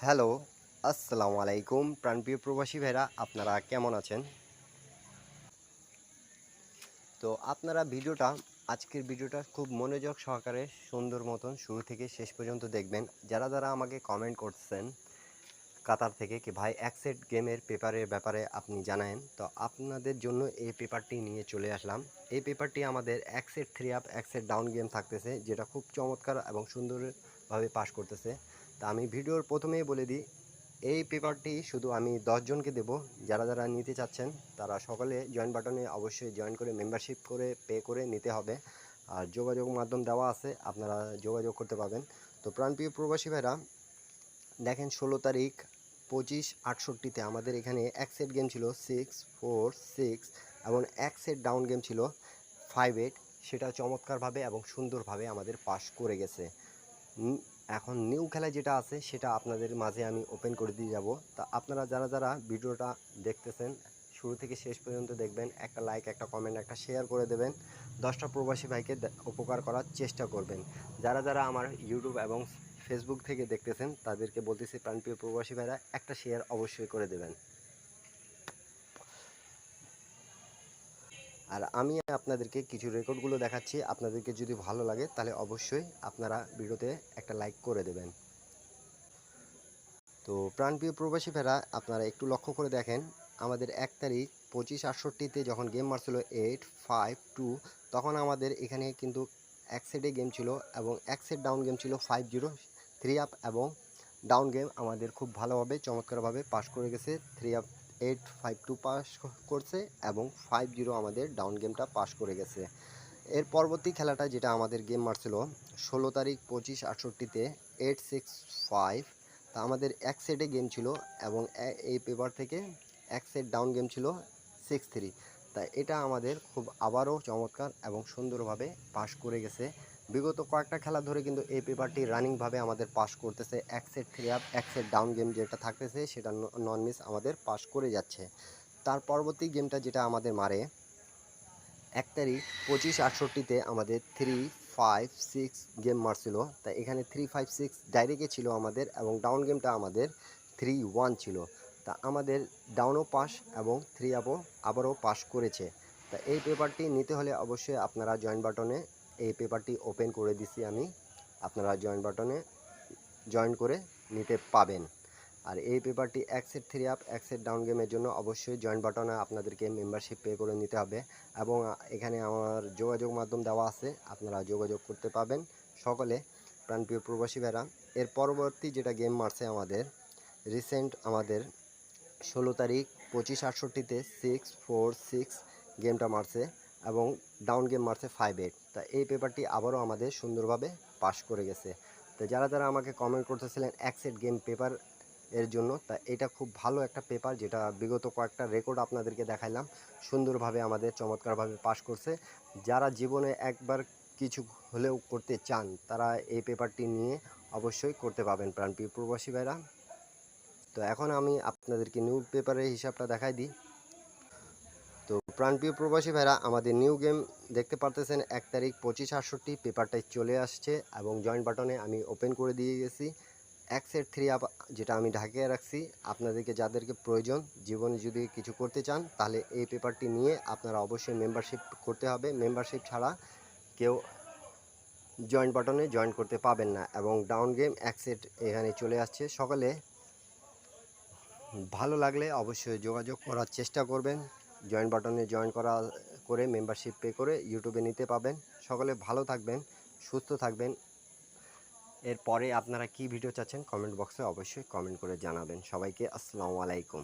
Hello, আসসালামু আলাইকুম প্রাণপ্রিয় প্রবাসী ভাইরা আপনারা কেমন আছেন? তো আপনারা আজকের ভিডিওটা খুব মনোযোগ সহকারে সুন্দর মতন শুরু থেকে শেষ পর্যন্ত দেখবেন। যারা আমাকে কমেন্ট করছেন কাতার থেকে কি ভাই এক সেট গেমের পেপারের ব্যাপারে আপনি জানায়েন। তো আপনাদের জন্য এই পেপারটি নিয়ে চলে আসলাম। এই পেপারটি আমাদের এক সেট 3 আপ এক সেট ডাউন গেম থাকতেছে, যেটা খুব চমৎকার এবং সুন্দরভাবে পাস করতেছে। তা আমি ভিডিওর প্রথমেই বলে দিই, এই পেপারটি শুধু আমি 10 জনকে দেব। যারা নিতে চাচ্ছেন তারা সকলে জয়েন বাটনে অবশ্যই জয়েন করে মেম্বারশিপ করে পে করে নিতে হবে। আর যোগাযোগ মাধ্যম দেওয়া আছে, আপনারা যোগাযোগ করতে পারবেন। তো প্রাণপ্রিয় প্রবাসী ভাইরা দেখেন, 16 তারিখ 25/68-তে আমাদের এখানে এক সেট গেম ছিল 6-4-6 এবং এক সেট ডাউন গেম ছিল 5-8। সেটা চমৎকারভাবে এবং সুন্দরভাবে আমাদের পাস করে গেছে। এখন নিউ খেলা যেটা আছে সেটা আপনাদের মাঝে আমি ওপেন করে দিয়ে যাব। তা আপনারা যারা ভিডিওটা দেখতেছেন শুরু থেকে শেষ পর্যন্ত দেখবেন, একটা লাইক, একটা কমেন্ট, একটা শেয়ার করে দেবেন। 10টা প্রবাসী ভাইকে উপকার করার চেষ্টা করবেন। যারা আমার ইউটিউব এবং ফেসবুক থেকে দেখতেছেন তাদেরকে বলতেছি, প্রাণপ্রিয় প্রবাসী ভাইরা একটা শেয়ার অবশ্যই করে দেবেন। আর আমি আপনাদেরকে কিছু রেকর্ডগুলো দেখাচ্ছি, আপনাদেরকে যদি ভালো লাগে তাহলে অবশ্যই আপনারা ভিডিওতে একটা লাইক করে দেবেন। তো প্রাণপ্রিয় প্রবাসী ভাইরা আপনারা একটু লক্ষ্য করে দেখেন, আমাদের 1 তারিখ 25/68-তে যখন গেম মারছিল 8-5-2, তখন আমাদের এখানে কিন্তু এক সেটে গেম ছিল এবং এক সেট ডাউন গেম ছিল 5-0 3 আপ, এবং ডাউন গেম আমাদের খুব ভালোভাবে চমৎকারভাবে পাস করে গেছে। 3 আপ 8-5-2 পাস করছে এবং 5-0 আমাদের ডাউন গেমটা পাস করে গেছে। এর পরবর্তী খেলাটা যেটা আমাদের গেম মারছিল 16 তারিখ 25/68-তে 8-6-5। তা আমাদের এক সেটে গেম ছিল এবং এই পেপার থেকে এক সেট ডাউন গেম ছিল 6-3। তাই এটা আমাদের খুব আবারও চমৎকার এবং সুন্দরভাবে পাস করে গেছে। বিগত কয়েকটা খেলা ধরে কিন্তু এই পেপারটি রানিংভাবে আমাদের পাস করতেছে। এক সেট 3 আপ এক সেট ডাউন গেম যেটা থাকতেছে সেটা নন মিস আমাদের পাস করে যাচ্ছে। তার পরবর্তী গেমটা যেটা আমাদের মারে 1 তারিখ 25/68-তে আমাদের 3-5-6 গেম মারছিল। তাই এখানে 3-5-6 ডাইরেক্টে ছিল আমাদের এবং ডাউন গেমটা আমাদের 3-1 ছিল। তা আমাদের ডাউনও পাস এবং 3 আপও আবারও পাস করেছে। তা এই পেপারটি নিতে হলে অবশ্যই আপনারা জয়েন বাটনে এই পেপারটি ওপেন করে দিছি আমি, আপনারা জয়েন বাটনে জয়েন করে নিতে পাবেন। আর এই পেপারটি এক সেট 3 আপ এক সেট ডাউন গেমের জন্য অবশ্যই জয়েন বাটনে আপনাদেরকে মেম্বারশিপ পে করে নিতে হবে এবং এখানে আমার যোগাযোগ মাধ্যম দেওয়া আছে, আপনারা যোগাযোগ করতে পারবেন সকলে প্রাণপ্রিয় প্রবাসী ভাইরা। এর পরবর্তী যেটা গেম মারছে আমাদের রিসেন্ট আমাদের 16 তারিখ 25/68-তে 6-4-6 গেমটা মারছে এবং ডাউন গেম মারছে 5-8। তা এই পেপারটি আবারও আমাদের সুন্দরভাবে পাস করে গেছে। তো যারা আমাকে কমেন্ট করতেছিলেন এক সেট গেম পেপার এর জন্য, তা এটা খুব ভালো একটা পেপার, যেটা বিগত কয়েকটা রেকর্ড আপনাদেরকে দেখাইলাম, সুন্দরভাবে আমাদের চমৎকারভাবে পাস করছে। যারা জীবনে একবার কিছু হলেও করতে চান তারা এই পেপারটি নিয়ে অবশ্যই করতে পারবেন প্রাণপ্রিয় প্রবাসী ভাইরা। তো এখন আমি আপনাদেরকে নিউ পেপারের হিসাবটা দেখাই দিই। তো প্রাণপ্রিয় প্রবাসী ভাইরা আমাদের নিউ গেম দেখতে পারতেছেন 1 তারিখ 25/68 পেপারটাই চলে আসছে এবং জয়েন বাটনে আমি ওপেন করে দিয়ে গেছি। এক সেট 3 আপ যেটা আমি ঢাকিয়ে রাখছি, আপনাদেরকে যাদেরকে প্রয়োজন জীবনে যদি কিছু করতে চান তাহলে এই পেপারটি নিয়ে আপনারা অবশ্যই মেম্বারশিপ করতে হবে। মেম্বারশিপ ছাড়া কেউ জয়েন বাটনে জয়েন করতে পাবেন না। এবং ডাউন গেম এক সেট এখানে চলে আসছে। সকালে ভালো লাগলে অবশ্যই যোগাযোগ করার চেষ্টা করবেন। জয়েন বাটনে জয়েন করে মেম্বারশিপ পে করে ইউটিউবে নিতে পাবেন। সকলে ভালো থাকবেন, সুস্থ থাকবেন। এরপরে আপনারা কি ভিডিও চাচ্ছেন কমেন্ট বক্সে অবশ্যই কমেন্ট করে জানাবেন। সবাইকে আসসালামু আলাইকুম।